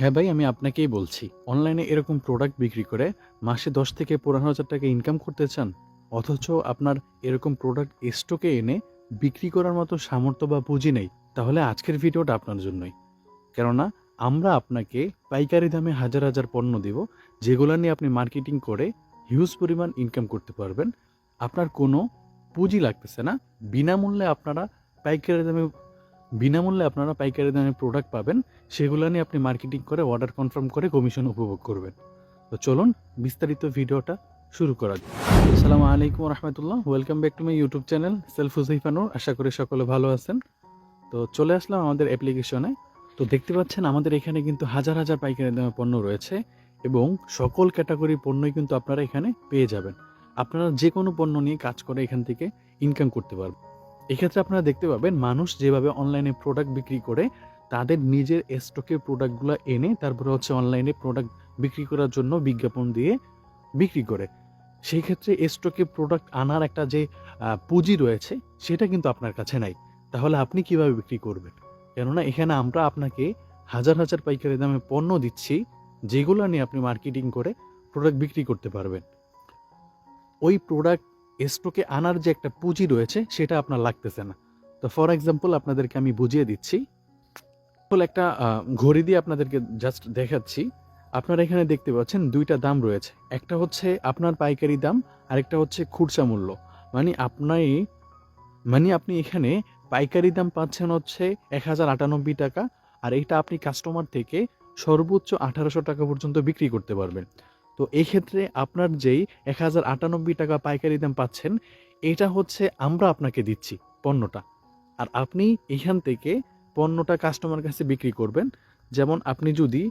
হ্যাঁ ভাই, আমি আপনাকেই বলছি। অনলাইনে এরকম প্রোডাক্ট বিক্রি করে মাসে ১০ থেকে ১৫,০০০ টাকা ইনকাম করতে চান? অথচ আপনার এরকম প্রোডাক্ট স্টকে এনে বিক্রি করার মতো সামর্থ্য বা পুঁজি নেই। তাহলে আজকের ভিডিওটা আপনার জন্যই। কেননা আমরা আপনাকে পাইকারি দামে হাজার, হাজার পণ্য দিব, যেগুলা নিয়ে আপনি মার্কেটিং করে হিউজ পরিমাণ ইনকাম করতে পারবেন। আপনার কোনো পুঁজি লাগতেছে না। বিনামূল্যে আপনারা পাইকারি দামে বিনামূল্যে আপনারা পাইকারি দামে প্রোডাক্ট পাবেন। সেগুলো নিয়ে আপনি মার্কেটিং করে অর্ডার কনফার্ম করে কমিশন উপভোগ করবেন। তো চলুন বিস্তারিত ভিডিওটা শুরু করা যাক। আসসালামু আলাইকুম রহমতুল্লাহ। Welcome back to my YouTube channel সেলফ হুজাইফা নূর। আশা করি সকলে ভালো আছেন। তো চলে আসলাম আমাদের অ্যাপ্লিকেশনে। তো দেখতে পাচ্ছেন আমাদের এখানে কিন্তু হাজার হাজার পাইকারি দামে পণ্য রয়েছে এবং সকল ক্যাটাগরির পণ্যই কিন্তু আপনারা এখানে পেয়ে যাবেন। আপনারা যে কোনো পণ্য নিয়ে কাজ করে এখান থেকে ইনকাম করতে পারবেন। এক্ষেত্রে আপনারা দেখতে পাবেন মানুষ যেভাবে অনলাইনে প্রোডাক্ট বিক্রি করে, তাদের নিজের স্টকে প্রোডাক্টগুলো এনে তারপরে হচ্ছে অনলাইনে প্রোডাক্ট বিক্রি করার জন্য বিজ্ঞাপন দিয়ে বিক্রি করে। সেই ক্ষেত্রে স্টকে প্রোডাক্ট আনার একটা যে পুঁজি রয়েছে, সেটা কিন্তু আপনার কাছে নাই। তাহলে আপনি কিভাবে বিক্রি করবেন? কেননা এখানে আমরা আপনাকে হাজার হাজার পাইকারি দামে পণ্য দিচ্ছি, যেগুলো নিয়ে আপনি মার্কেটিং করে প্রোডাক্ট বিক্রি করতে পারবেন। ওই প্রোডাক্ট স্টকে আনার যে একটা পুঁজি রয়েছে, সেটা আপনার লাগতেছে না। তো ফর এক্সাম্পল আপনাদেরকে আমি বুঝিয়ে দিচ্ছি। একটা ঘড়ি দিয়ে আপনাদেরকে জাস্ট দেখাচ্ছি। আপনারা এখানে দেখতে পাচ্ছেন ২ টা দাম রয়েছে। একটা হচ্ছে আপনার পাইকারি দাম, আরেকটা হচ্ছে খুচরা মূল্য। মানে আপনি এখানে পাইকারি দাম পাচ্ছেন হচ্ছে ৳১,০৯৮ আর এইটা আপনি কাস্টমার থেকে সর্বোচ্চ ৳১,৮০০ পর্যন্ত বিক্রি করতে পারবেন। তো এই ক্ষেত্রে আপনার যেই ৳১,০৯৮ পাইকারি দাম পাচ্ছেন, এটা হচ্ছে আমরা আপনাকে দিচ্ছি পণ্যটা। আর আপনি এখান থেকে পণ্যটা কাস্টমার কাছে বিক্রি করবেন। যেমন আপনি যদি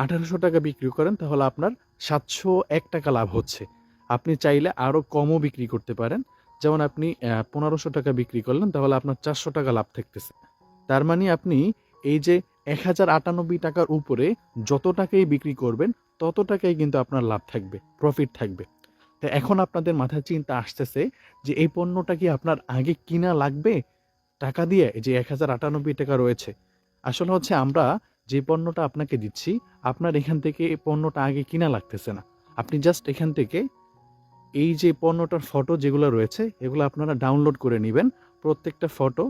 ৳১,৮০০ বিক্রি করেন, তাহলে আপনার ৳৭০১ লাভ হচ্ছে। আপনি চাইলে আরও কমও বিক্রি করতে পারেন। যেমন আপনি ৳১৫০০ বিক্রি করলেন, তাহলে আপনার ৳৪০০ লাভ থাকতেছে। তার মানে আপনি এই যে ৳১,০৯৮ উপরে যত টাকাই বিক্রি করবেন, তত টাকাই কিন্তু আপনার লাভ থাকবে, প্রফিট থাকবে। তো এখন আপনাদের মাথায় চিন্তা আসতেছে যে এই পণ্যটা কি আপনার আগে কিনা লাগবে টাকা দিয়ে, যে ৳১,০৯৮ রয়েছে? আসলে হচ্ছে আমরা যে পণ্যটা আপনাকে দিচ্ছি, আপনার এখান থেকে এই পণ্যটা আগে কিনা লাগতেছে না। আপনি জাস্ট এখান থেকে এই যে পণ্যটার ফটো যেগুলো রয়েছে, এগুলো আপনারা ডাউনলোড করে নিবেন, প্রত্যেকটা ফটো,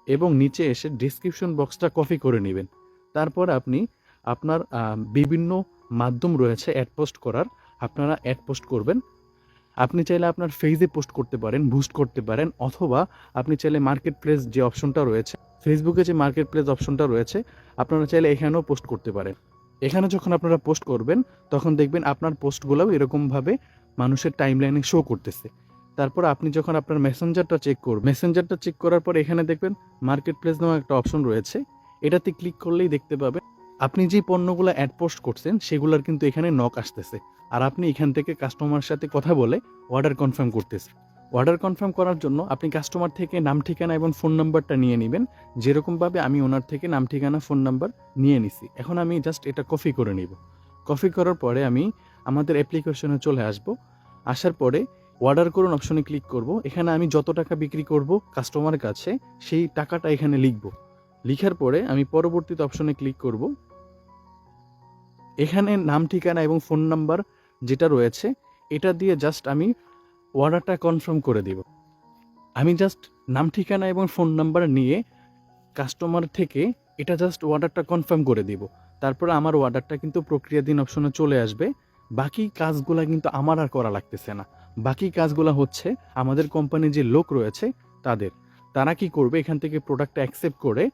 এবং নিচে এসে ডেসক্রিপশন বক্সটা কপি করে নিবেন। তারপর আপনি আপনার বিভিন্ন মাধ্যম রয়েছে অ্যাড পোস্ট করার, আপনারা অ্যাড পোস্ট করবেন। আপনি চাইলে আপনার ফেসে পোস্ট করতে পারেন, বুস্ট করতে পারেন, অথবা আপনি চাইলে মার্কেট প্লেস যে অপশনটা রয়েছে, ফেসবুকে যে মার্কেট প্লেস অপশনটা রয়েছে, আপনারা চাইলে এখানেও পোস্ট করতে পারেন। এখানে যখন আপনারা পোস্ট করবেন, তখন দেখবেন আপনার পোস্টগুলোও এরকমভাবে মানুষের টাইমলাইনে শো করতেছে। তারপর আপনি যখন আপনার মেসেঞ্জারটা চেক করার পর এখানে দেখবেন মার্কেট প্লেস নামে একটা অপশন রয়েছে। এটাতে ক্লিক করলেই দেখতে পাবেন আপনি যে পণ্যগুলো অ্যাড পোস্ট করছেন, সেগুলোর কিন্তু এখানে নক আসতেছে। আর আপনি এখান থেকে কাস্টমারের সাথে কথা বলে অর্ডার কনফার্ম করতেছেন। অর্ডার কনফার্ম করার জন্য আপনি কাস্টমার থেকে নাম, ঠিকানা এবং ফোন নাম্বারটা নিয়ে নেবেন। যেরকমভাবে আমি ওনার থেকে নাম, ঠিকানা, ফোন নাম্বার নিয়ে নিছি। এখন আমি জাস্ট এটা কপি করে নিব। কপি করার পরে আমি আমাদের অ্যাপ্লিকেশনে চলে আসব। আসার পরে অর্ডার করুন অপশনে ক্লিক করব। এখানে আমি যত টাকা বিক্রি করব কাস্টমারের কাছে, সেই টাকাটা এখানে লিখব। লিখার পরে আমি পরবর্তীতে অপশনে ক্লিক করব। এখানে নাম, ঠিকানা এবং ফোন নাম্বার যেটা রয়েছে, এটা দিয়ে জাস্ট আমি অর্ডারটা কনফার্ম করে দিব। আমি জাস্ট নাম, ঠিকানা এবং ফোন নাম্বার নিয়ে কাস্টমার থেকে এটা জাস্ট অর্ডারটা কনফার্ম করে দিব। তারপরে আমার অর্ডারটা কিন্তু প্রক্রিয়াধীন অপশনে চলে আসবে। বাকি কাজগুলা কিন্তু আমার আর করা লাগতেছে না। বাকি কাজগুলা হচ্ছে আমাদের কোম্পানির যে লোক রয়েছে তাদের। তারা কি করবে, এখান থেকে প্রোডাক্টটা অ্যাকসেপ্ট করে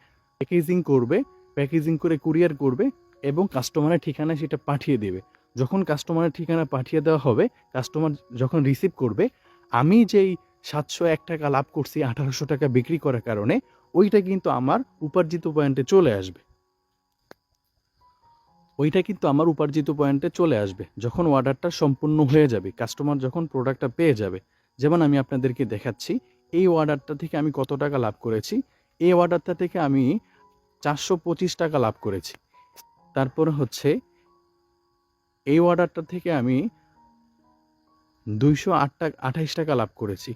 প্যাকেজিং করে কুরিয়ার করবে এবং কাস্টমারের ঠিকানায় সেটা পাঠিয়ে দেবে। যখন কাস্টমারের ঠিকানা পাঠিয়ে দেওয়া হবে, কাস্টমার যখন রিসিভ করবে, আমি যেই ৳৭০১ লাভ করছি ৳১,৮০০ বিক্রি করার কারণে, ওইটা কিন্তু আমার উপার্জিত পয়েন্টে চলে আসবে। যখন অর্ডারটা সম্পূর্ণ হয়ে যাবে, কাস্টমার যখন প্রোডাক্টটা পেয়ে যাবে। যেমন আমি আপনাদেরকে দেখাচ্ছি, এই অর্ডারটা থেকে আমি কত টাকা লাভ করেছি। এই অর্ডারটা থেকে আমি ৳৪২৫ লাভ করেছি। তারপরে হচ্ছে এই অর্ডারটা থেকে আমি ৳২২৮ লাভ করেছি।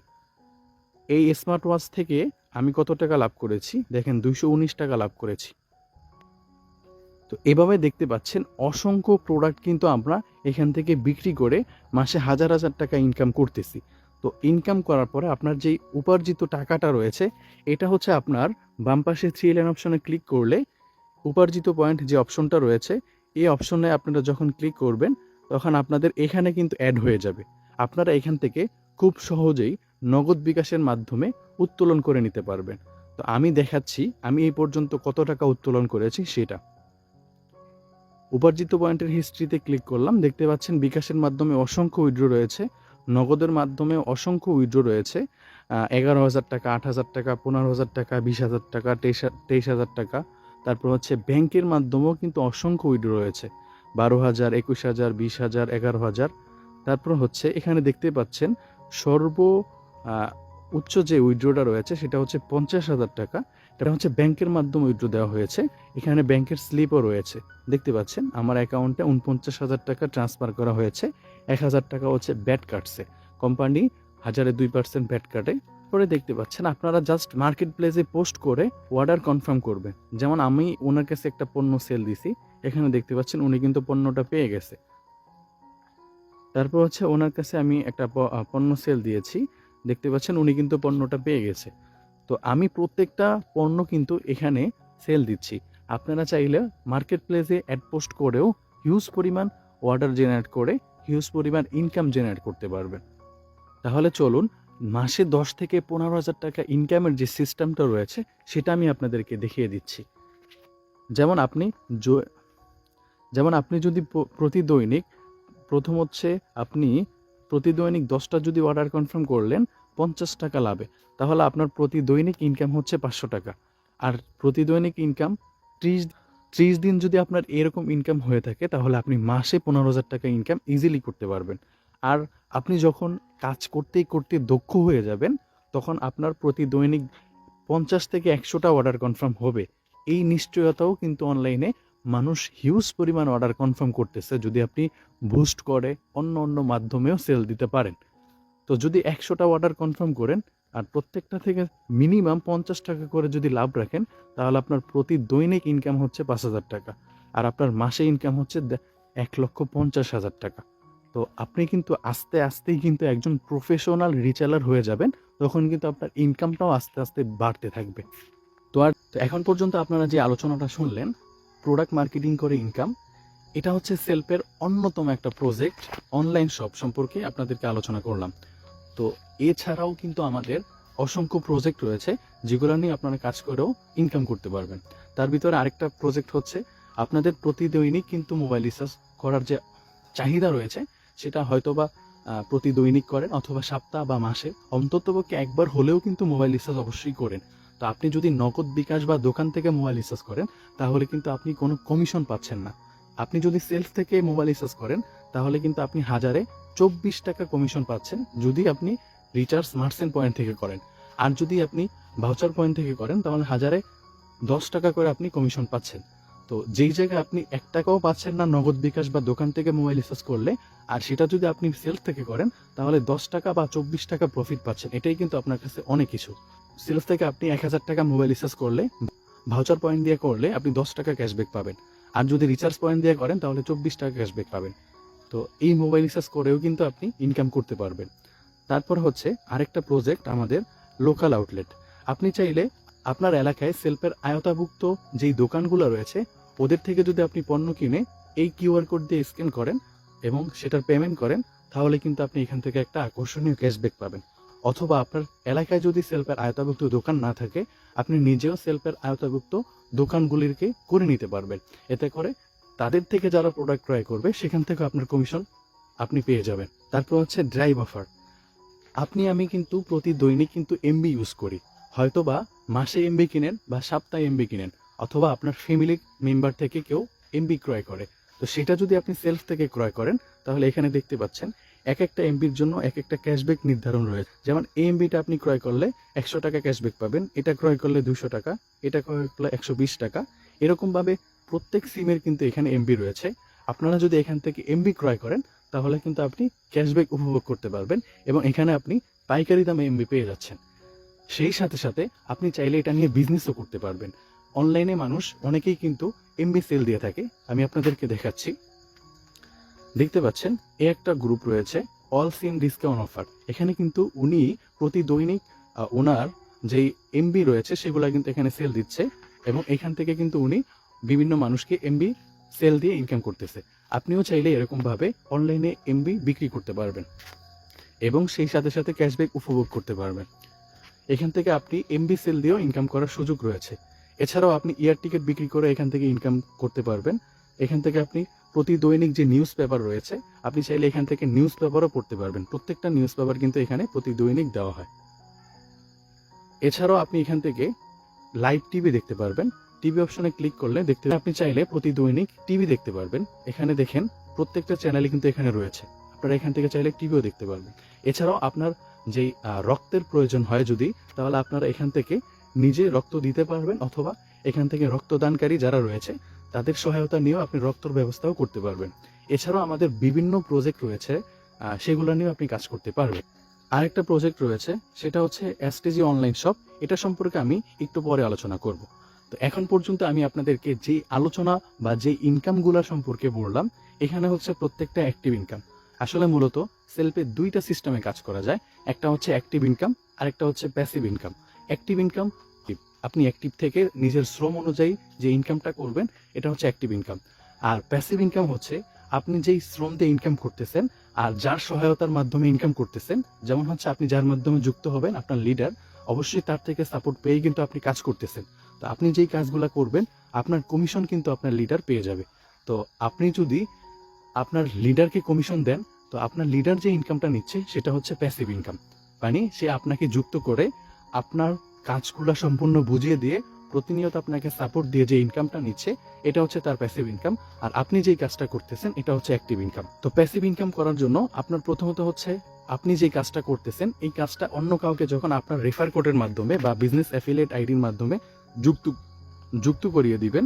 এই স্মার্ট ওয়াচ থেকে আমি কত টাকা লাভ করেছি দেখেন, ৳২১৯ লাভ করেছি। তো এভাবে দেখতে পাচ্ছেন অসংখ্য প্রোডাক্ট কিন্তু আমরা এখান থেকে বিক্রি করে মাসে হাজার হাজার টাকা ইনকাম করতেছি। তো ইনকাম করার পরে আপনার যেই উপার্জিত টাকাটা রয়েছে এটা হচ্ছে আপনার বাম পাশে 3 লাইন অপশনে ক্লিক করলে উপার্জিত পয়েন্ট যে অপশনটা রয়েছে এই অপশনে আপনারা যখন ক্লিক করবেন তখন আপনাদের এখানে কিন্তু অ্যাড হয়ে যাবে। আপনারা এখান থেকে খুব সহজেই নগদ বিকাশের মাধ্যমে উত্তোলন করে নিতে পারবেন। তো আমি দেখাচ্ছি আমি এই পর্যন্ত কত টাকা উত্তোলন করেছি সেটা। উপার্জিত পয়েন্টের হিস্ট্রিতে ক্লিক করলাম, দেখতে পাচ্ছেন বিকাশের মাধ্যমে অসংখ্য উইথড্র রয়েছে, নগদের মাধ্যমে অসংখ্য উইথড্র রয়েছে। 11,000 টাকা, 8,000 টাকা, 15,000 টাকা, 20,000 টাকা, 23,000 টাকা। তারপর হচ্ছে ব্যাংকের মাধ্যমেও কিন্তু অসংখ্য উইথড্র রয়েছে, 12,000, 21,000, 20,000, 11,000। তারপর হচ্ছে এখানে দেখতে পাচ্ছেন সর্ব উচ্চ যে উইথড্রটা রয়েছে সেটা হচ্ছে 50,000 টাকা। এটা হচ্ছে ব্যাংকের মাধ্যমে উইথড্র দেওয়া হয়েছে। এখানে ব্যাংকের স্লিপও রয়েছে, দেখতে পাচ্ছেন আমার অ্যাকাউন্টে 49,000 টাকা ট্রান্সফার করা হয়েছে। 1,000 টাকা হচ্ছে ব্যাট কাটছে, কোম্পানি 2% ব্যাট কাটে। পরে দেখতে পাচ্ছেন আপনারা জাস্ট মার্কেট প্লেসে পোস্ট করে অর্ডার কনফার্ম করবেন। যেমন আমি ওনার কাছে একটা পণ্য সেল দিছি, এখানে দেখতে পাচ্ছেন উনি কিন্তু পণ্যটা পেয়ে গেছে। তারপর হচ্ছে ওনার কাছে আমি একটা পণ্য সেল দিয়েছি, দেখতে পাচ্ছেন উনি কিন্তু পণ্যটা পেয়ে গেছে। তো আমি প্রত্যেকটা পণ্য কিন্তু এখানে সেল দিচ্ছি। আপনারা চাইলে মার্কেট প্লেসে অ্যাড পোস্ট করেও হিউজ পরিমাণ অর্ডার জেনারেট করে হিউজ পরিমাণ ইনকাম জেনারেট করতে পারবেন। তাহলে চলুন মাসে 10 থেকে 15,000 টাকা ইনকামের যে সিস্টেমটা রয়েছে সেটা আমি আপনাদেরকে দেখিয়ে দিচ্ছি। যেমন আপনি যদি প্রতি দৈনিক প্রথম হচ্ছে আপনি প্রতি দৈনিক 10টা যদি অর্ডার কনফার্ম করলেন 50 টাকা লাভে, তাহলে আপনার প্রতি দৈনিক ইনকাম হচ্ছে 500 টাকা। আর প্রতি দৈনিক ইনকাম 30 দিন যদি আপনার এরকম ইনকাম হয়ে থাকে তাহলে আপনি মাসে 15,000 টাকা ইনকাম ইজিলি করতে পারবেন। আর আপনি যখন কাজ করতে করতে দক্ষ হয়ে যাবেন তখন আপনার প্রতি দৈনিক 50 থেকে 100টা অর্ডার কনফার্ম হবে। এই নিশ্চয়তাও কিন্তু অনলাইনে মানুষ হিউজ পরিমাণ অর্ডার কনফার্ম করতেছে যদি আপনি বুস্ট করে অন্য মাধ্যমেও সেল দিতে পারেন। তো যদি 100টা অর্ডার কনফার্ম করেন আর প্রত্যেকটা থেকে মিনিমাম 50 টাকা করে যদি লাভ রাখেন তাহলে আপনার প্রতি দৈনিক ইনকাম হচ্ছে 5,000 টাকা, আর আপনার মাসে ইনকাম হচ্ছে 1,50,000 টাকা। তো আপনি কিন্তু আস্তে আস্তেই কিন্তু একজন প্রফেশনাল রিটেলার হয়ে যাবেন, তখন কিন্তু আপনার ইনকামটাও আস্তে আস্তে বাড়তে থাকবে। তো এখন পর্যন্ত আপনারা যে আলোচনাটা শুনলেন প্রোডাক্ট মার্কেটিং করে ইনকাম, এটা হচ্ছে সেলফের অন্যতম একটা প্রজেক্ট। অনলাইন শপ সম্পর্কে আপনাদেরকে আলোচনা করলাম। তো এছাড়াও কিন্তু আমাদের অসংখ্য প্রজেক্ট রয়েছে যেগুলো নিয়ে আপনারা কাজ করেও ইনকাম করতে পারবেন। তার ভিতরে আরেকটা প্রজেক্ট হচ্ছে আপনাদের প্রতি দৈনিক কিন্তু মোবাইল রিচার্জ করার যে চাহিদা রয়েছে সেটা হয়তোবা প্রতি দৈনিক করেন অথবা সপ্তাহ বা মাসে অন্ততপক্ষে একবার হলেও কিন্তু মোবাইল রিচার্জ অবশ্যই করেন। তো আপনি যদি নগদ বিকাশ বা দোকান থেকে মোবাইল রিচার্জ করেন তাহলে কিন্তু আপনি কোনো কমিশন পাচ্ছেন না। আপনি যদি সেলফ থেকে মোবাইল রিচার্জ করেন তাহলে কিন্তু আপনি 24 টাকা কমিশন পাচ্ছেন যদি আপনি রিচার্জ মার্চেন্ট পয়েন্ট থেকে করেন। আর যদি আপনি ভাউচার পয়েন্ট থেকে করেন তাহলে 10 টাকা করে আপনি কমিশন পাচ্ছেন। তো যেই জায়গায় আপনি 1 টাকাও পাচ্ছেন না নগদ বিকাশ বা দোকান থেকে মোবাইল রিচার্জ করলে, আর সেটা যদি আপনি সেলফ থেকে করেন তাহলে 10 টাকা বা 24 টাকা প্রফিট পাচ্ছেন। এটাই কিন্তু আপনার কাছে অনেক কিছু। সেলফ থেকে আপনি 1,000 টাকা মোবাইল রিচার্জ করলে ভাউচার পয়েন্ট দিয়ে করলে আপনি 10 টাকা ক্যাশব্যাক পাবেন, আর যদি রিচার্জ পয়েন্ট দিয়ে করেন তাহলে 24 টাকা ক্যাশব্যাক পাবেন। তো এই মোবাইল রিচার্জ করেও কিন্তু আপনি ইনকাম করতে পারবেন। তারপর হচ্ছে আরেকটা প্রজেক্ট আমাদের লোকাল আউটলেট। আপনি চাইলে আপনার এলাকায় সেলফের আয়তাভুক্ত যেই দোকানগুলো রয়েছে ওদের থেকে যদি আপনি পণ্য কিনে এই কিউআর কোড দিয়ে স্ক্যান করেন এবং সেটার পেমেন্ট করেন তাহলে কিন্তু আপনি এখান থেকে একটা আকর্ষণীয় ক্যাশব্যাক পাবেন। অথবা আপনার এলাকায় যদি সেলফের আয়তাভুক্ত দোকান না থাকে আপনি নিজেও সেলফের আয়তাভুক্ত দোকানগুলিকে করে নিতে পারবেন। এতে করে তাদের থেকে যারা প্রোডাক্ট ক্রয় করবে সেখান থেকে আপনার কমিশন আপনি পেয়ে যাবেন। তারপর হচ্ছে ড্রাইভ অফার। আমি কিন্তু প্রতি দৈনিক কিন্তু এমবি ইউজ করি, হয়তোবা মাসে এমবি কিনেন বা সপ্তাহে এমবি কিনেন অথবা আপনার ফ্যামিলি মেম্বার থেকে কেউ এমবি ক্রয় করে। তো সেটা যদি আপনি সেলফ থেকে ক্রয় করেন তাহলে এখানে দেখতে পাচ্ছেন এক একটা এমবির জন্য এক একটা ক্যাশব্যাক নির্ধারণ রয়েছে। যেমন এই এমবিটা আপনি ক্রয় করলে 100 টাকা ক্যাশব্যাক পাবেন, এটা ক্রয় করলে 200 টাকা, এটা ক্রয় করলে 120 টাকা। এরকমভাবে প্রত্যেক সিমের কিন্তু এখানে এমবি রয়েছে। আপনারা যদি এখান থেকে এমবি ক্রয় করেন তাহলে কিন্তু আপনি ক্যাশব্যাক উপভোগ করতে পারবেন এবং এখানে আপনি পাইকারি দামে এমবি পেয়ে যাচ্ছেন। সেই সাথে সাথে আপনি চাইলে এটা নিয়ে বিজনেসও করতে পারবেন। অনলাইনে মানুষ অনেকেই কিন্তু এমবি সেল দিয়ে থাকে। আমি আপনাদেরকে দেখাচ্ছি, দেখতে পাচ্ছেন এ একটা গ্রুপ রয়েছে অল সিম ডিসকাউন্ট অফার। এখানে কিন্তু উনি প্রতি দৈনিক ওনার যেই এমবি রয়েছে সেগুলো কিন্তু এখানে সেল দিচ্ছে, এবং এখান থেকে কিন্তু উনি বিভিন্ন মানুষকে এমবি সেল দিয়ে ইনকাম করতেছে। আপনিও চাইলে এরকমভাবে অনলাইনে এমবি বিক্রি করতে পারবেন এবং সেই সাথে সাথে ক্যাশব্যাক উপভোগ করতে পারবেন। এখান থেকে আপনি এমবি সেল দিয়েও ইনকাম করার সুযোগ রয়েছে। এছাড়াও আপনি এয়ার টিকিট বিক্রি করে এখান থেকে ইনকাম করতে পারবেন। এখান থেকে আপনি প্রতি দৈনিক যে নিউজ পেপার রয়েছে, আপনি চাইলে এখান থেকে নিউজ পেপারও পড়তে পারবেন। প্রত্যেকটা নিউজ পেপার কিন্তু এখানে প্রতি দৈনিক দেওয়া হয়। এছাড়াও আপনি এখান থেকে লাইভ টিভি দেখতে পারবেন। টিভি অপশনে ক্লিক করলে আপনি চাইলে প্রতি দৈনিক টিভি দেখতে পারবেন। এখানে দেখেন প্রত্যেকটা চ্যানেলই কিন্তু এখানে রয়েছে, আপনারা এখান থেকে চাইলে টিভিও দেখতে পারবেন। এছাড়াও আপনার যেই রক্তের প্রয়োজন হয় যদি, তাহলে আপনারা এখান থেকে নিজে রক্ত দিতে পারবেন, অথবা এখান থেকে রক্তদানকারী যারা রয়েছে তাদের সহায়তা নিয়েও আপনি রক্তর ব্যবস্থাও করতে পারবেন। এছাড়াও আমাদের বিভিন্ন প্রজেক্ট রয়েছে, সেগুলো নিয়েও আপনি কাজ করতে পারবেন। আরেকটা প্রজেক্ট রয়েছে, সেটা হচ্ছে এসটিজি অনলাইন শপ। এটা সম্পর্কে আমি একটু পরে আলোচনা করব। তো এখন পর্যন্ত আমি আপনাদেরকে যে আলোচনা বা যে ইনকামগুলো সম্পর্কে বললাম, এখানে হচ্ছে প্রত্যেকটা অ্যাক্টিভ ইনকাম। আসলে মূলত সেলফে দুইটা সিস্টেমে কাজ করা যায়, একটা হচ্ছে অ্যাক্টিভ ইনকাম আর একটা হচ্ছে প্যাসিভ ইনকাম। অ্যাক্টিভ ইনকাম আপনি অ্যাক্টিভ থেকে নিজের শ্রম অনুযায়ী যে ইনকামটা করবেন, এটা হচ্ছে অ্যাক্টিভ ইনকাম। আর প্যাসিভ ইনকাম হচ্ছে আপনি যেই শ্রম দিয়ে ইনকাম করতেছেন আর যার সহায়তার মাধ্যমে ইনকাম করতেছেন, যেমন হচ্ছে আপনি যার মাধ্যমে যুক্ত হবেন, আপনার লিডার, অবশ্যই তার থেকে সাপোর্ট পেয়েই কিন্তু আপনি কাজ করতেছেন। তো আপনি যেই কাজগুলো করবেন আপনার কমিশন কিন্তু আপনার লিডার পেয়ে যাবে। তো আপনি যদি আপনার লিডারকে কমিশন দেন, তো আপনার লিডার যে ইনকামটা নিচ্ছে সেটা হচ্ছে প্যাসিভ ইনকাম। মানে সে আপনাকে যুক্ত করে আপনার কাজগুলো সম্পূর্ণ বুঝিয়ে দিয়ে প্রতিনিয়ত আপনাকে সাপোর্ট দিয়ে যে ইনকামটা নিচ্ছে, এটা হচ্ছে তার প্যাসিভ ইনকাম। আর আপনি যেই কাজটা করতেছেন এটা হচ্ছে অ্যাক্টিভ ইনকাম। তো প্যাসিভ ইনকাম করার জন্য আপনার প্রথমত হচ্ছে আপনি যেই কাজটা করতেছেন এই কাজটা অন্য কাউকে যখন আপনার রেফার কোডের মাধ্যমে বা বিজনেস অ্যাফিলিয়েট আইডির মাধ্যমে যুক্ত করিয়ে দিবেন।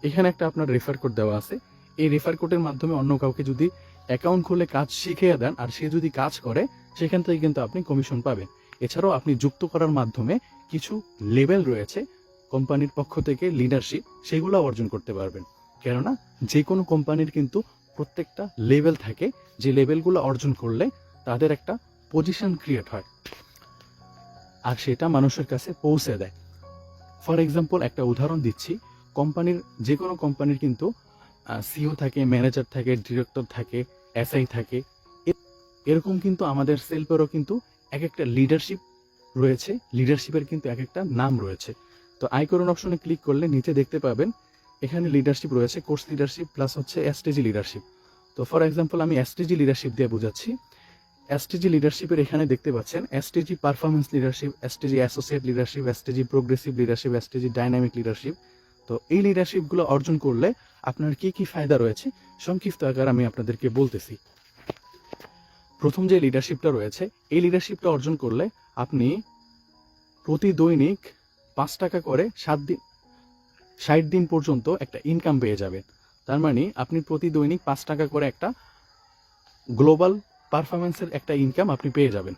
এখানে একটা আপনার রেফার কোড দেওয়া আছে। এই রেফার কোডের মাধ্যমে অন্য কাউকে যদি অ্যাকাউন্ট খুলে কাজ শিখিয়ে দেন আর সে যদি কাজ করে, সেখান থেকে কিন্তু আপনি কমিশন পাবেন। এছাড়াও আপনি যুক্ত করার মাধ্যমে কিছু লেভেল রয়েছে কোম্পানির পক্ষ থেকে, লিডারশিপ, সেগুলো অর্জন করতে পারবেন। কেননা যে কোনো কোম্পানির কিন্তু প্রত্যেকটা লেভেল থাকে, যে লেভেলগুলো অর্জন করলে তাদের একটা পজিশন ক্রিয়েট হয় আর সেটা মানুষের কাছে পৌঁছে দেয়। ফর এক্সাম্পল একটা উদাহরণ দিচ্ছি, যে কোনো কোম্পানির কিন্তু সিও থাকে, ম্যানেজার থাকে, ডিরেক্টর থাকে, এসআই থাকে। এরকম কিন্তু আমাদের সেলফেরও কিন্তু এক একটা লিডারশিপ রয়েছে, লিডারশিপের কিন্তু এক একটা নাম রয়েছে। তো আইকন অপশনে ক্লিক করলে নিচে দেখতে পাবেন এখানে লিডারশিপ রয়েছে, কোর্স লিডারশিপ প্লাস হচ্ছে এসটিজি লিডারশিপ। তো ফর এক্সাম্পল আমি এসটিজি লিডারশিপ দিয়ে বোঝাচ্ছি। এসটিজি লিডারশিপের এখানে দেখতে পাচ্ছেন STG performance leadership, STG associate leadership, STG progressive leadership, STG dynamic leadership. তো এই লিডারশিপগুলো অর্জন করলে আপনার কি কি ফায়দা রয়েছে সংক্ষিপ্ত আকার আমি আপনাদেরকে বলতেছি। প্রথম যে লিডারশিপটা রয়েছে, এই লিডারশিপটা অর্জন করলে আপনি প্রতি দৈনিক 5 টাকা করে 60 দিন পর্যন্ত একটা ইনকাম পেয়ে যাবেন। তার মানে আপনি প্রতি দৈনিক 5 টাকা করে একটা গ্লোবাল পারফরমেন্সের একটা ইনকাম আপনি পেয়ে যাবেন।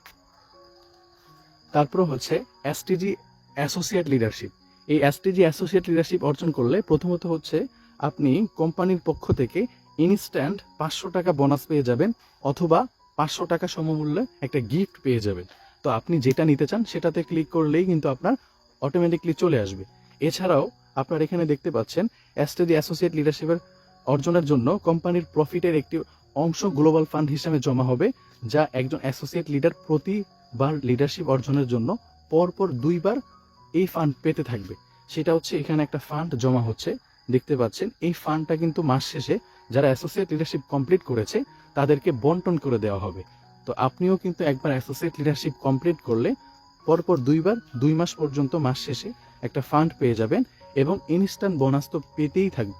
তারপর হচ্ছে এসটিজি অ্যাসোসিয়েট লিডারশিপ। এই এসটিজি অ্যাসোসিয়েট লিডারশিপ অর্জন করলে প্রথমত হচ্ছে আপনি কোম্পানির পক্ষ থেকে ইনস্ট্যান্ট 500 টাকা বোনাস পেয়ে যাবেন, অথবা 500 টাকা সমমূল্যে একটা গিফট পেয়ে যাবেন। তো আপনি যেটা নিতে চান সেটাতে ক্লিক করলেই কিন্তু আপনার অটোমেটিকলি চলে আসবে। এছাড়াও আপনার এখানে দেখতে পাচ্ছেন এসটিজি অ্যাসোসিয়েট লিডারশিপের অর্জনের জন্য কোম্পানির প্রফিটের একটি অংশ গ্লোবাল ফান্ড হিসেবে জমা হবে, যা একজন অ্যাসোসিয়েট লিডার প্রতিবার লিডারশিপ অর্জনের জন্য পরপর 2 বার এই ফান্ড পেতে থাকবে। সেটা হচ্ছে এখানে একটা ফান্ড জমা হচ্ছে, দেখতে পাচ্ছেন। এই ফান্ডটা কিন্তু মাস শেষে যারা অ্যাসোসিয়েট লিডারশিপ কমপ্লিট করেছে তাদেরকে বন্টন করে দেওয়া হবে। তো আপনিও কিন্তু একবার অ্যাসোসিয়েট লিডারশিপ কমপ্লিট করলে পরপর 2 বার 2 মাস পর্যন্ত মাস শেষে একটা ফান্ড পেয়ে যাবেন, এবং ইনস্ট্যান্ট বোনাস তো পেতেই থাকবে।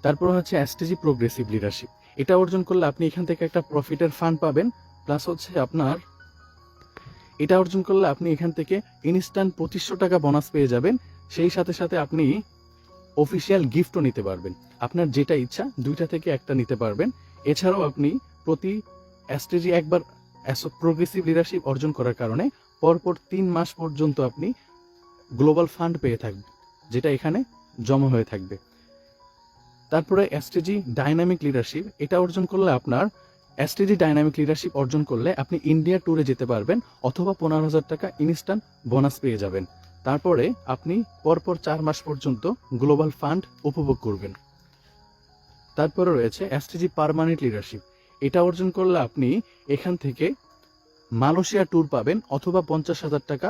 তারপর হচ্ছে এসটিজি প্রোগ্রেসিভ লিডারশিপ। এটা অর্জন করলে আপনি এখান থেকে একটা প্রফিটের ফান্ড পাবেন, প্লাস হচ্ছে এটা অর্জন করলে আপনি এখান থেকে ইনস্ট্যান্ট 2500 টাকা বোনাস পেয়ে যাবেন। সেই সাথে সাথে আপনি অফিসিয়াল গিফটও নিতে পারবেন, আপনার যেটা ইচ্ছা 2টা থেকে একটা নিতে পারবেন। এছাড়াও আপনি প্রতি এসটিজি একবার প্রোগ্রেসিভ লিডারশিপ অর্জন করার কারণে পরপর 3 মাস পর্যন্ত আপনি গ্লোবাল ফান্ড পেয়ে থাকবেন। যেটা এখানে জমা হয়ে থাকবে। তারপরে এসটিজি ডাইনামিক লিডারশিপ, এটা অর্জন করলে আপনার এসটিজি ডাইনামিক লিডারশিপ অর্জন করলে আপনি ইন্ডিয়া ট্যুরে যেতে পারবেন অথবা 15,000 টাকা ইনস্ট্যান্ট বোনাস পেয়ে যাবেন। তারপরে আপনি পরপর 4 মাস পর্যন্ত গ্লোবাল ফান্ড উপভোগ করবেন। তারপরে রয়েছে এসটিজি পার্মানেন্ট লিডারশিপ, এটা অর্জন করলে আপনি এখান থেকে মালয়েশিয়া ট্যুর পাবেন অথবা 50,000 টাকা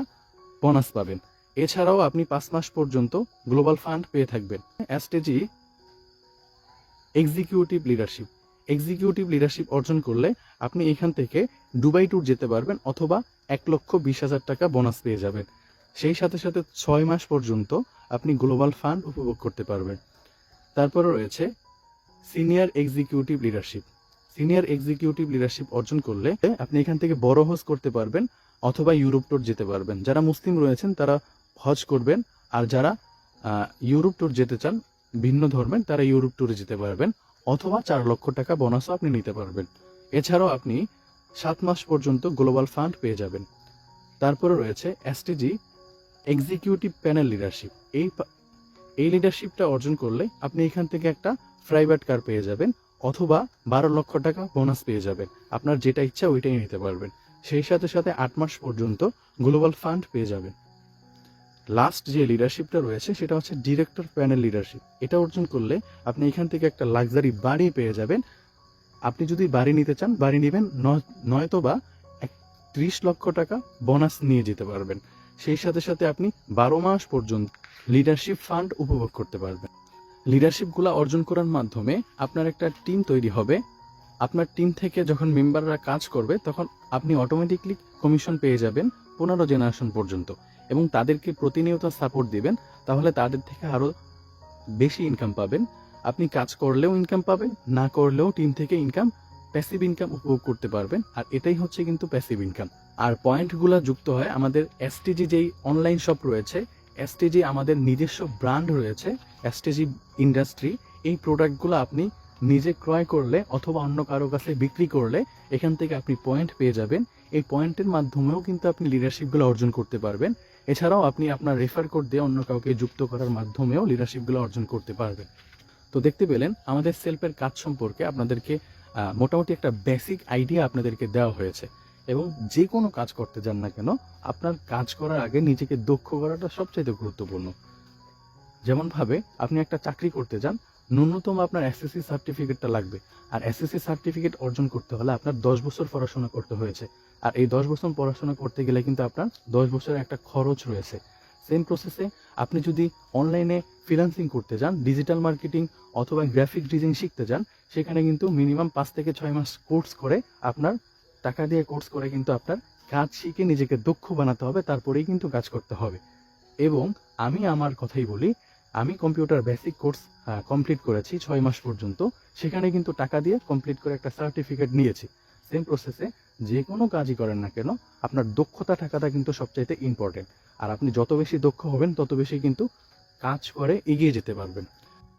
বোনাস পাবেন। এছাড়াও আপনি 5 মাস পর্যন্ত গ্লোবাল ফান্ড পেয়ে থাকবেন। এসটিজি এক্সিকিউটিভ লিডারশিপ অর্জন করলে আপনি এখান থেকে দুবাই ট্যুর যেতে পারবেন অথবা 1,20,000 টাকা বোনাস পেয়ে যাবেন। সেই সাথে সাথে 6 মাস পর্যন্ত আপনি গ্লোবাল ফান্ড উপভোগ করতে পারবেন। তারপরে রয়েছে সিনিয়র এক্সিকিউটিভ লিডারশিপ অর্জন করলে আপনি এখান থেকে বড় হজ করতে পারবেন অথবা ইউরোপ ট্যুর যেতে পারবেন। যারা মুসলিম রয়েছেন তারা হজ করবেন, আর যারা ইউরোপ ট্যুর যেতে চান ভিন্ন ধর্মের তারা ইউরোপ ট্যুরে যেতে পারবেন অথবা 4 লক্ষ টাকা বোনাসও আপনি নিতে পারবেন। এছাড়াও আপনি 7 মাস পর্যন্ত গ্লোবাল ফান্ড পেয়ে যাবেন। তারপরে রয়েছে এসটিজি এক্সিকিউটিভ প্যানেল লিডারশিপ। এই লিডারশিপটা অর্জন করলে আপনি এখান থেকে একটা প্রাইভেট কার পেয়ে যাবেন অথবা 12 লক্ষ টাকা বোনাস পেয়ে যাবেন। আপনার যেটা ইচ্ছা ওইটাই নিতে পারবেন। সেই সাথে সাথে 8 মাস পর্যন্ত গ্লোবাল ফান্ড পেয়ে যাবেন। লাস্ট যে লিডারশিপটা রয়েছে সেটা হচ্ছে ডিরেক্টর প্যানেল লিডারশিপ। এটা অর্জন করলে আপনি এখান থেকে একটা লাক্সারি বাড়ি পেয়ে যাবেন। আপনি যদি বাড়ি নিতে চান বাড়ি নেবেন, নয়তোবা 30 লক্ষ টাকা বোনাস নিয়ে যেতে পারবেন। সেই সাথে সাথে আপনি 12 মাস পর্যন্ত লিডারশিপ ফান্ড উপভোগ করতে পারবেন। লিডারশিপগুলো অর্জন করার মাধ্যমে আপনার একটা টিম তৈরি হবে। আপনার টিম থেকে যখন মেম্বাররা কাজ করবে তখন আপনি অটোমেটিকলি কমিশন পেয়ে যাবেন 15 জেনারেশন পর্যন্ত, এবং তাদেরকে প্রতিনিয়ত সাপোর্ট দিবেন, তাহলে তাদের থেকে আরো বেশি ইনকাম পাবেন। আপনি কাজ করলেও ইনকাম পাবেন, না করলেও টিম থেকে প্যাসিভ ইনকাম উপভোগ করতে পারবেন। আর এটাই হচ্ছে কিন্তু প্যাসিভ ইনকাম। আর পয়েন্টগুলো যুক্ত হয় আমাদের এসটিজি যেই অনলাইন শপ রয়েছে, এসটিজি আমাদের নিজস্ব ব্র্যান্ড রয়েছে, এসটিজি ইন্ডাস্ট্রি। এই প্রোডাক্টগুলো আপনি নিজে ক্রয় করলে অথবা অন্য কারো কাছে বিক্রি করলে এখান থেকে আপনি পয়েন্ট পেয়ে যাবেন। এই পয়েন্টের মাধ্যমেও কিন্তু আপনি লিডারশিপগুলো অর্জন করতে পারবেন। এছাড়াও আপনি আপনার রেফার কোড দিয়ে অন্য কাউকে যুক্ত করার মাধ্যমেও লিডারশিপগুলো অর্জন করতে পারবেন। তো দেখতে পেলেন আমাদের সেলফের কাজ সম্পর্কে আপনাদেরকে মোটামুটি একটা বেসিক আইডিয়া আপনাদেরকে দেওয়া হয়েছে। এবং যে কোনো কাজ করতে যান না কেন, আপনার কাজ করার আগে নিজেকে দক্ষ করাটা সবচেয়ে গুরুত্বপূর্ণ। যেমনভাবে আপনি একটা চাকরি করতে যান, ন্যূনতম আপনার এসএসসি সার্টিফিকেটটা লাগবে। আর এসএসসি সার্টিফিকেট অর্জন করতে হলে আপনার 10 বছর পড়াশোনা করতে হয়েছে। আর এই 10 বছর পড়াশোনা করতে গেলে কিন্তু আপনার 10 বছরের একটা খরচ রয়েছে। সেম প্রসেসে আপনি যদি অনলাইনে ফ্রিল্যান্সিং করতে যান, ডিজিটাল মার্কেটিং অথবা গ্রাফিক ডিজাইন শিখতে যান, সেখানে কিন্তু মিনিমাম 5 থেকে 6 মাস কোর্স করে আপনার টাকা দিয়ে কোর্স করে কিন্তু আপনার কাজ শিখে নিজেকে দক্ষ বানাতে হবে, তারপরেই কিন্তু কাজ করতে হবে। এবং আমি আমার কথাই বলি, আমি কম্পিউটার বেসিক কোর্স কমপ্লিট করেছি 6 মাস পর্যন্ত। সেখানে কিন্তু টাকা দিয়ে কমপ্লিট করে একটা সার্টিফিকেট নিয়েছি। সেম প্রসেসে যে কোনো কাজই করেন না কেন, আপনার দক্ষতা থাকাটা কিন্তু সবচাইতে ইম্পর্টেন্ট। আর আপনি যত বেশি দক্ষ হবেন তত বেশি কিন্তু কাজ করে এগিয়ে যেতে পারবেন।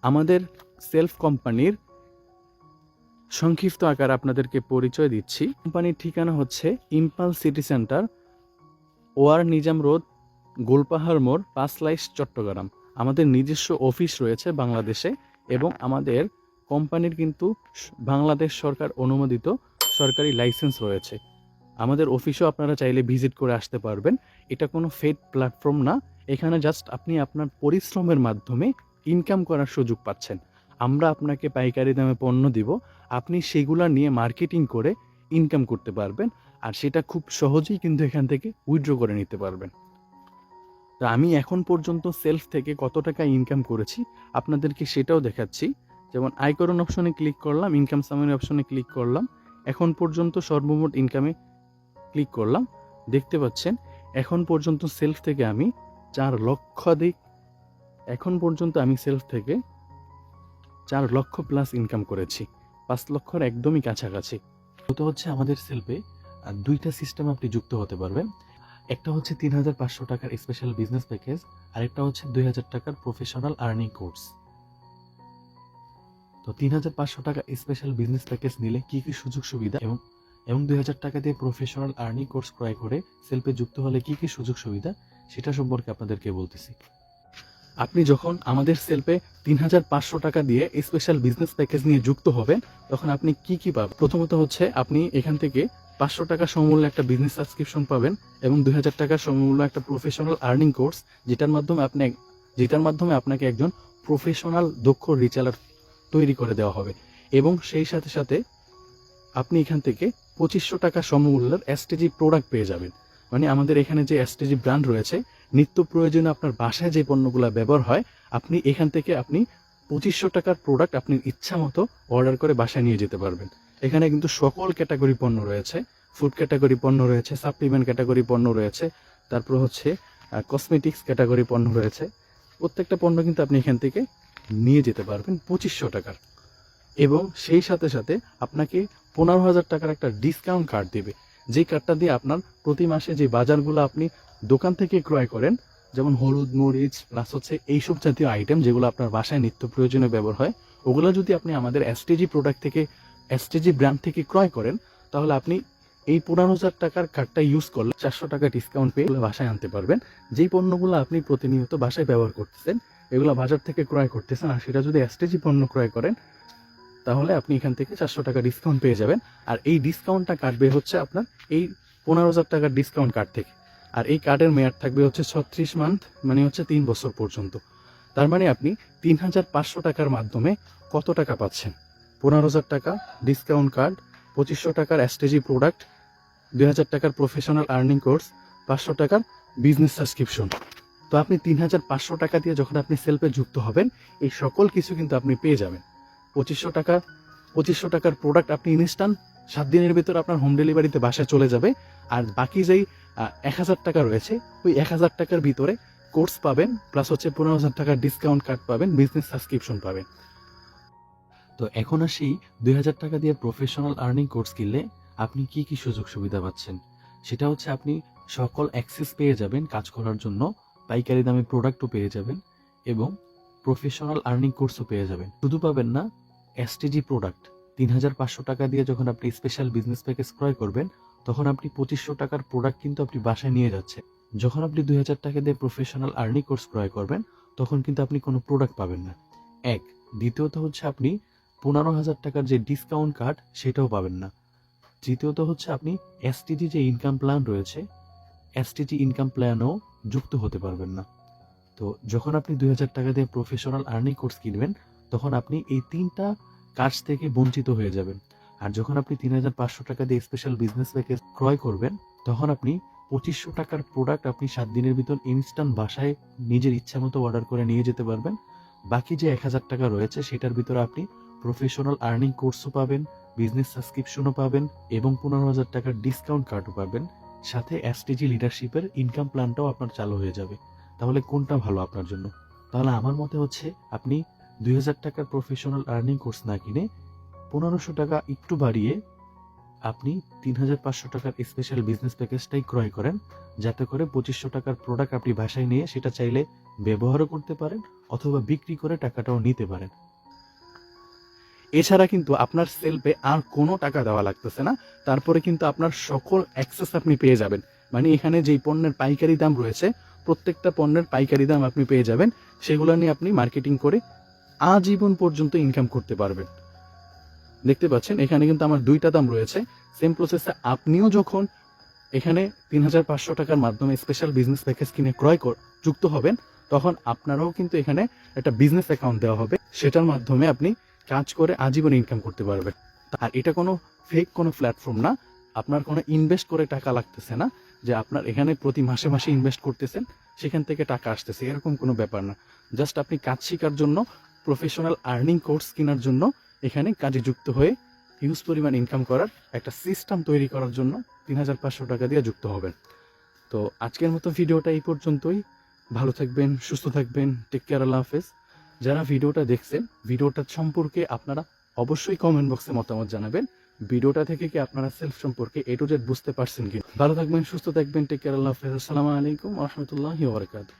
আমাদের সেলফ কোম্পানির সংক্ষিপ্ত আকার আপনাদেরকে পরিচয় দিচ্ছি। কোম্পানির ঠিকানা হচ্ছে ইম্পাল সিটি সেন্টার, ওয়ার নিজাম রোড, গোলপাহাড় মোড়, 5 লাইশ, চট্টগ্রাম। আমাদের নিজস্ব অফিস রয়েছে বাংলাদেশে, এবং আমাদের কোম্পানির কিন্তু বাংলাদেশ সরকার অনুমোদিত সরকারি লাইসেন্স রয়েছে। আমাদের অফিসও আপনারা চাইলে ভিজিট করে আসতে পারবেন। এটা কোনো ফেড প্ল্যাটফর্ম না, এখানে জাস্ট আপনি আপনার পরিশ্রমের মাধ্যমে ইনকাম করার সুযোগ পাচ্ছেন। আমরা আপনাকে পাইকারি দামে পণ্য দিব, আপনি সেগুলা নিয়ে মার্কেটিং করে ইনকাম করতে পারবেন। আর সেটা খুব সহজেই কিন্তু এখান থেকে উইথড্র করে নিতে পারবেন। তো আমি এখন পর্যন্ত সেলফ থেকে কত টাকা ইনকাম করেছি আপনাদেরকে সেটাও দেখাচ্ছি। যেমন আয়করণ অপশনে ক্লিক করলাম, ইনকাম সামারি অপশনে ক্লিক করলাম, এখন পর্যন্ত সর্বমোট ইনকামে ক্লিক করলাম। দেখতে পাচ্ছেন এখন পর্যন্ত সেলফ থেকে আমি 4 লক্ষাধিক, এখন পর্যন্ত আমি সেলফ থেকে 4 লক্ষ প্লাস ইনকাম করেছি, 5 লক্ষর একদমই কাছাকাছি। তো হচ্ছে আমাদের সেলফে 2টা সিস্টেম আপনি যুক্ত হতে পারবেন। একটা হচ্ছে 3,500 টাকার স্পেশাল বিজনেস প্যাকেজ, আর একটা হচ্ছে 2,000 টাকার প্রফেশনাল আর্নিং কোর্স। তো 3,500 টাকা স্পেশাল বিজনেস প্যাকেজ নিলে কি কি সুযোগ সুবিধা এবং 2,000 টাকা দিয়ে প্রফেশনাল আর্নিং কোর্স ক্রয় করে সেলফে যুক্ত হলে কি কি সুযোগ সুবিধা, সেটা সম্পর্কে আপনাদেরকে বলতেছি। আপনি যখন আমাদের সেলফে 3,500 টাকা দিয়ে স্পেশাল বিজনেস প্যাকেজ নিয়ে যুক্ত হবেন, তখন আপনি কি কি পাবেন? প্রথমত হচ্ছে আপনি এখান থেকে 500 টাকা সমমূল্যে একটা বিজনেস সাবস্ক্রিপশন পাবেন এবং 2,000 টাকা সমমূল্য একটা প্রফেশনাল আর্নিং কোর্স, যেটার মাধ্যমে আপনাকে একজন প্রফেশনাল দক্ষ রিটেলার তৈরি করে দেওয়া হবে। এবং সেই সাথে সাথে আপনি এখান থেকে 2,500 টাকা সমমূল্যের এসটিজি প্রোডাক্ট পেয়ে যাবেন। মানে আমাদের এখানে যে এসটিজি ব্র্যান্ড রয়েছে, নিত্য প্রয়োজনীয় আপনার বাসায় যে পণ্যগুলো ব্যবহার হয়, আপনি এখান থেকে 2,500 টাকার প্রোডাক্ট আপনি ইচ্ছা মতো অর্ডার করে বাসায় নিয়ে যেতে পারবেন। এখানে কিন্তু সকল ক্যাটাগরি পণ্য রয়েছে, ফুড ক্যাটাগরি পণ্য রয়েছে, সাপ্লিমেন্ট ক্যাটাগরি পণ্য রয়েছে, তারপর হচ্ছে কসমেটিক্স ক্যাটাগরি পণ্য রয়েছে। প্রত্যেকটা পণ্য কিন্তু আপনি এখান থেকে নিয়ে যেতে পারবেন 2,500 টাকার। এবং সেই সাথে সাথে আপনাকে 15,000 টাকার একটা ডিসকাউন্ট কার্ড দেবে, যে কার্ডটা দিয়ে আপনার প্রতি মাসে যে বাজারগুলো আপনি দোকান থেকে ক্রয় করেন, যেমন হলুদ, মরিচ প্লাস হচ্ছে এইসব জাতীয় আইটেম যেগুলো আপনার বাসায় নিত্য প্রয়োজনীয় ব্যবহার হয়, ওগুলো যদি আপনি আমাদের এসটিজি প্রোডাক্ট থেকে, এসটিজি ব্র্যান্ড থেকে ক্রয় করেন, তাহলে আপনি এই 15,000 টাকার কার্ডটা ইউজ করলে 400 টাকা ডিসকাউন্ট পেয়ে বাসায় আনতে পারবেন। যেই পণ্যগুলো আপনি প্রতিনিয়ত বাসায় ব্যবহার করতেছেন, এগুলো বাজার থেকে ক্রয় করতেছেন, আর সেটা যদি এসটিজি পণ্য ক্রয় করেন, তাহলে আপনি এখান থেকে 400 টাকা ডিসকাউন্ট পেয়ে যাবেন। আর এই ডিসকাউন্টটা কাটবে হচ্ছে আপনার এই 15,000 টাকার ডিসকাউন্ট কার্ড থেকে। আর এই কার্ডের মেয়াদ থাকবে হচ্ছে 36 মান্থ, মানে হচ্ছে 3 বছর পর্যন্ত। তার মানে আপনি 3,500 টাকার মাধ্যমে কত টাকা পাচ্ছেন? 15,000 টাকা ডিসকাউন্ট কার্ড, 2,500 টাকার এসটিজি প্রোডাক্ট, 2,000 টাকার প্রফেশনাল আর্নিং কোর্স, 500 টাকার বিজনেস সাবস্ক্রিপশন। তো আপনি 3,500 টাকা দিয়ে যখন আপনি সেলফে যুক্ত হবেন, এই সকল কিছু কিন্তু আপনি পেয়ে যাবেন। 2,500 টাকার প্রোডাক্ট আপনি ইনস্ট্যান্ট 7 দিনের ভিতর আপনার হোম ডেলিভারিতে বাসায় চলে যাবে। আর বাকি যেই 1,000 টাকা রয়েছে, ওই 1,000 টাকার ভিতরে কোর্স পাবেন, প্লাস হচ্ছে 15,000 টাকার ডিসকাউন্ট কার্ড পাবেন, বিজনেস সাবস্ক্রিপশন পাবেন। তো এখন আসি 2,000 টাকা দিয়ে প্রফেশনাল আর্নিং কোর্স কিনলে আপনি কি কি সুযোগ সুবিধা পাচ্ছেন। সেটা হচ্ছে আপনি সকল অ্যাক্সেস পেয়ে যাবেন কাজ করার জন্য, পাইকারি দামে প্রোডাক্টও পেয়ে যাবেন এবং প্রফেশনাল আর্নিং কোর্সও পেয়ে যাবেন। শুধু পাবেন না এসটিজি প্রোডাক্ট। 3,500 টাকা দিয়ে যখন আপনি স্পেশাল বিজনেস প্যাকেজ ক্রয় করবেন, তখন আপনি 2,500 টাকার প্রোডাক্ট কিন্তু আপনি বাসায় নিয়ে যাচ্ছেন। যখন আপনি 2,000 টাকা দিয়ে প্রফেশনাল আর্নিং কোর্স ক্রয় করবেন, তখন কিন্তু আপনি কোনো প্রোডাক্ট পাবেন না, এক। দ্বিতীয়ত হচ্ছে আপনি 15,000 টাকার যে ডিসকাউন্ট কার্ড, সেটাও পাবেন না। তৃতীয়ত হচ্ছে আপনি এসটিজি যে ইনকাম প্ল্যান রয়েছে, এসটিজি ইনকাম প্ল্যানও যুক্ত হতে পারবেন না। তো যখন আপনি 2,000 টাকা দিয়ে প্রফেশনাল আর্নিং কোর্স কিনবেন, তখন আপনি এই 3টা কাজ থেকে বঞ্চিত হয়ে যাবেন। আর যখন আপনি 3,500 টাকা দিয়ে স্পেশাল বিজনেস প্যাকেজ ক্রয় করবেন, তখন আপনি 2,500 টাকার প্রোডাক্ট আপনি 7 দিনের ভিতর ইনস্ট্যান্ট বাসায় নিজের ইচ্ছা মতো অর্ডার করে নিয়ে যেতে পারবেন। বাকি যে 1,000 টাকা রয়েছে, সেটার ভিতরে আপনি প্রফেশনাল আর্নিং কোর্সও পাবেন, বিজনেস সাবস্ক্রিপশনও পাবেন এবং 15,000 টাকার ডিসকাউন্ট কার্ডও পাবেন। সাথে এসটিজি লিডারশিপের ইনকাম প্ল্যানটাও আপনার চালু হয়ে যাবে। তাহলে কোনটা ভালো আপনার জন্য? তাহলে আমার মতে হচ্ছে আপনি 2,000 টাকার প্রফেশনাল আর্নিং কোর্স না কিনে 1,500 টাকা একটু বাড়িয়ে আপনি 3,500 টাকার স্পেশাল বিজনেস প্যাকেজটাই ক্রয় করেন, যাতে করে 2,500 টাকার প্রোডাক্ট আপনি বাসায় নিয়ে সেটা চাইলে ব্যবহারও করতে পারেন অথবা বিক্রি করে টাকাটাও নিতে পারেন। এছাড়া কিন্তু আপনার সেলফে আর কোনো টাকা দেওয়া লাগতেছে না, তারপরে কিন্তু আপনার সকল অ্যাক্সেস আপনি পেয়ে যাবেন। মানে এখানে যেই পণ্যের পাইকারি দাম রয়েছে, প্রত্যেকটা পণ্যের পাইকারি দাম আপনি পেয়ে যাবেন। সেগুলো নিয়ে আপনি মার্কেটিং করে আজীবন পর্যন্ত ইনকাম করতে পারবেন। দেখতে পাচ্ছেন এখানে কিন্তু আমার 2টা দাম রয়েছে। সেম প্রসেসে আপনিও যখন এখানে 3,500 টাকার মাধ্যমে স্পেশাল বিজনেস প্যাকেজ কিনে যুক্ত হবেন, তখন আপনারাও কিন্তু এখানে একটা বিজনেস অ্যাকাউন্ট দেওয়া হবে, সেটার মাধ্যমে আপনি কাজ করে আজীবন ইনকাম করতে পারবেন। আর এটা কোনো ফেক কোনো প্ল্যাটফর্ম না, আপনার কোনো ইনভেস্ট করে টাকা লাগতেছে না, যে আপনার এখানে প্রতি মাসে মাসে ইনভেস্ট করতেছেন সেখান থেকে টাকা আসতেছে, এরকম কোনো ব্যাপার না। জাস্ট আপনি কাজ শেখার জন্য, প্রফেশনাল আর্নিং কোর্স কেনার জন্য এখানে কাজে যুক্ত হয়ে হিউজ পরিমাণ ইনকাম করার একটা সিস্টেম তৈরি করার জন্য 3,500 টাকা দিয়ে যুক্ত হবেন। তো আজকের মতো ভিডিওটা এই পর্যন্তই। ভালো থাকবেন, সুস্থ থাকবেন, টেক কেয়ার, আল্লাহ হাফেজ। যারা ভিডিওটা দেখছেন, ভিডিওটা সম্পর্কে আপনারা অবশ্যই কমেন্ট বক্সে মতামত জানাবেন। ভিডিওটা থেকে কি আপনারা সেলফ সম্পর্কে A to Z বুঝতে পারছেন কি? ভালো থাকবেন, সুস্থ থাকবেন, টেক কেয়ার, আল্লাহ হাফেজ। আসসালামু আলাইকুম ওয়া রাহমাতুল্লাহি ওয়া বারাকাতুহু।